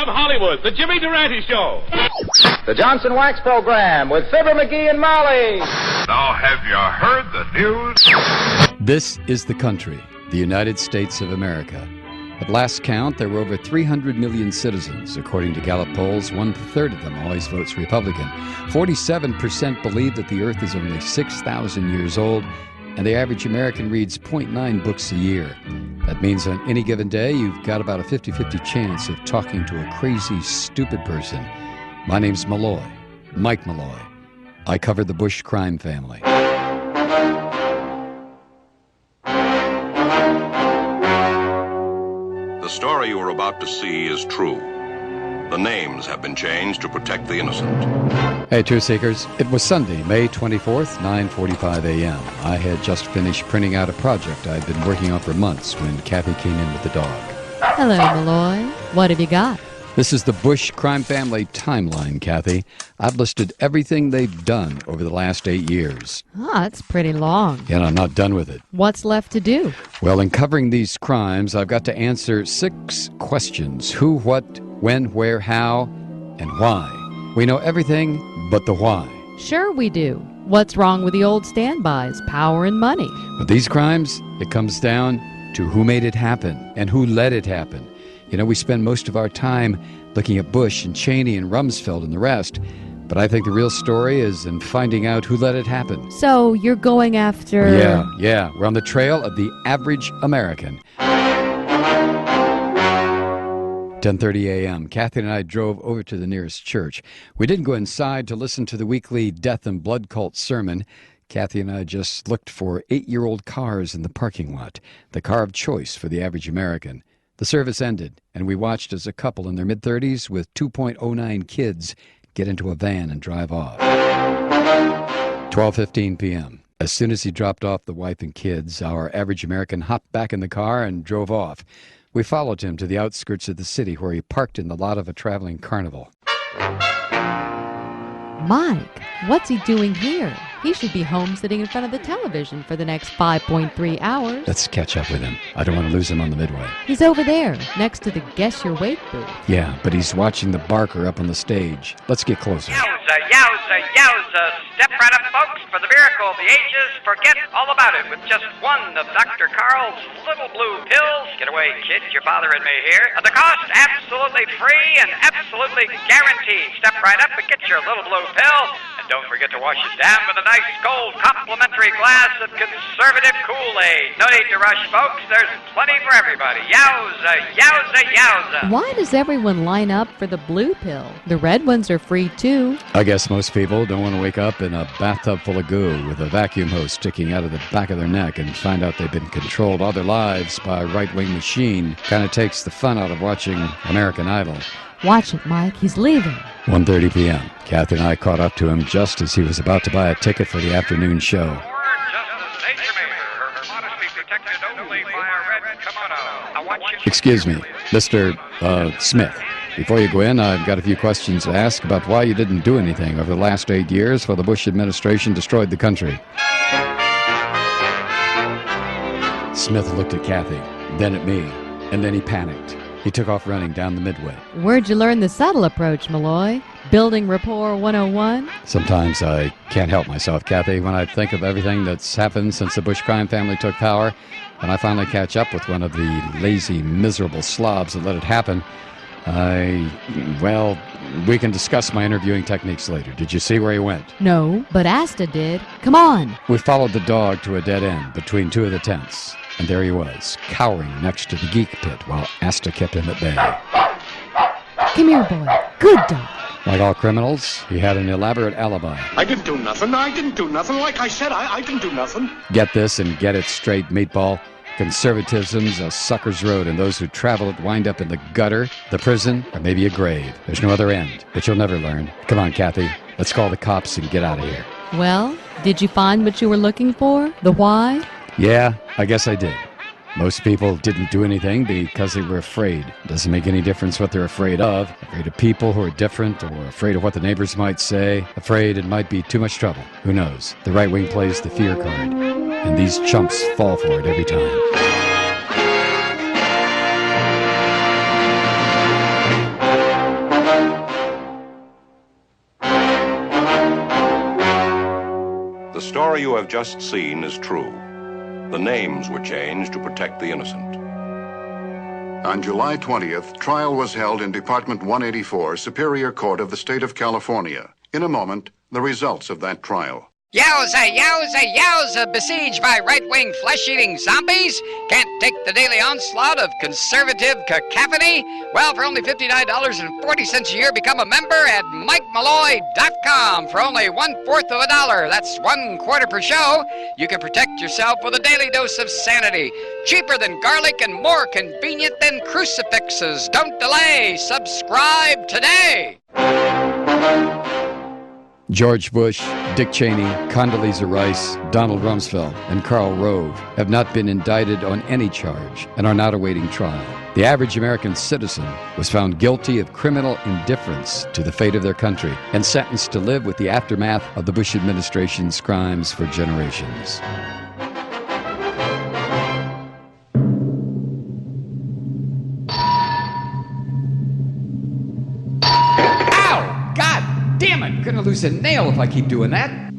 From Hollywood, the Jimmy Durante Show. The Johnson Wax Program with Fibber McGee and Molly. Now, have you heard the news? This is the country, the United States of America. At last count, there were over 300 million citizens. According to Gallup polls, 1/3 of them always votes Republican. 47% believe that the Earth is only 6,000 years old, and the average American reads 0.9 books a year. That means on any given day, you've got about a 50-50 chance of talking to a crazy, stupid person. My name's Malloy, Mike Malloy. I cover the Bush crime family. The story you are about to see is true. The names have been changed to protect the innocent. Hey, Truth Seekers. It was Sunday, May 24th, 9:45 a.m. I had just finished printing out a project I'd been working on for months when Kathy came in with the dog. Hello, Malloy. What have you got? This is the Bush crime family timeline, Kathy. I've listed everything they've done over the last 8 years. That's pretty long. And I'm not done with it. What's left to do? Well, in covering these crimes, I've got to answer 6 questions. Who, what, when, where, how, and why. We know everything but the why. Sure we do. What's wrong with the old standbys, power and money? With these crimes, it comes down to who made it happen and who let it happen. You know, we spend most of our time looking at Bush and Cheney and Rumsfeld and the rest, but I think the real story is in finding out who let it happen. So you're going after... Yeah. We're on the trail of the average American. 10:30 a.m. Kathy and I drove over to the nearest church. We didn't go inside to listen to the weekly death and blood cult sermon. Kathy and I just looked for 8-year-old cars in the parking lot, the car of choice for the average American. The service ended, and we watched as a couple in their mid-30s with 2.09 kids get into a van and drive off. 12:15 p.m. As soon as he dropped off the wife and kids, our average American hopped back in the car and drove off. We followed him to the outskirts of the city where he parked in the lot of a traveling carnival. Mike, what's he doing here? He should be home sitting in front of the television for the next 5.3 hours. Let's catch up with him. I don't want to lose him on the midway. He's over there, next to the Guess Your Weight booth. Yeah, but he's watching the barker up on the stage. Let's get closer. Yowza, yowza, yowza. Step right up, folks, for the miracle of the ages. Forget all about it with just one of Dr. Carl's little blue pills. Get away, kids, you're bothering me here. At the cost, absolutely free and absolutely guaranteed. Step right up and get your little blue pill. And don't forget to wash it down with a nice cold complimentary glass of conservative Kool-Aid. No need to rush, folks. There's plenty for everybody. Yowza, yowza, yowza. Why does everyone line up for the blue pill? The red ones are free, too. I guess most people don't want to wake up in a bathtub full of goo with a vacuum hose sticking out of the back of their neck and find out they've been controlled all their lives by a right-wing machine. Kind of takes the fun out of watching American Idol. Watch it, Mike. He's leaving. 1:30 p.m. Kathy and I caught up to him just as he was about to buy a ticket for the afternoon show. Excuse me, Mr. Smith. Before you go in, I've got a few questions to ask about why you didn't do anything over the last 8 years while the Bush administration destroyed the country. Smith looked at Kathy, then at me, and then he panicked. He took off running down the midway. Where'd you learn the subtle approach, Malloy? Building rapport 101? Sometimes I can't help myself, Kathy. When I think of everything that's happened since the Bush crime family took power, and I finally catch up with one of the lazy, miserable slobs that let it happen, we can discuss my interviewing techniques later. Did you see where he went? No, but Asta did. Come on. We followed the dog to a dead end between 2 of the tents. And there he was, cowering next to the geek pit while Asta kept him at bay. Come here, boy. Good dog. Like all criminals, he had an elaborate alibi. I didn't do nothing. Like I said, I didn't do nothing. Get this and get it straight, meatball. Conservatism's a sucker's road, and those who travel it wind up in the gutter, the prison, or maybe a grave. There's no other end, but you'll never learn. Come on, Kathy. Let's call the cops and get out of here. Well, did you find what you were looking for? The why? Yeah, I guess I did. Most people didn't do anything because they were afraid. It doesn't make any difference what they're afraid of. Afraid of people who are different, or afraid of what the neighbors might say. Afraid it might be too much trouble. Who knows? The right wing plays the fear card, and these chumps fall for it every time. story you have just seen is true. The names were changed to protect the innocent. On July 20th, trial was held in Department 184, Superior Court of the State of California. In a moment, the results of that trial. Yowza, yowza, yowza, besieged by right-wing flesh-eating zombies? Can't take the daily onslaught of conservative cacophony? Well, for only $59.40 a year, become a member at MikeMalloy.com for only $0.25. That's $1/4 per show. You can protect yourself with a daily dose of sanity. Cheaper than garlic and more convenient than crucifixes. Don't delay. Subscribe today. George Bush, Dick Cheney, Condoleezza Rice, Donald Rumsfeld, and Karl Rove have not been indicted on any charge and are not awaiting trial. The average American citizen was found guilty of criminal indifference to the fate of their country and sentenced to live with the aftermath of the Bush administration's crimes for generations. Ow! God damn it! I'm gonna lose a nail if I keep doing that.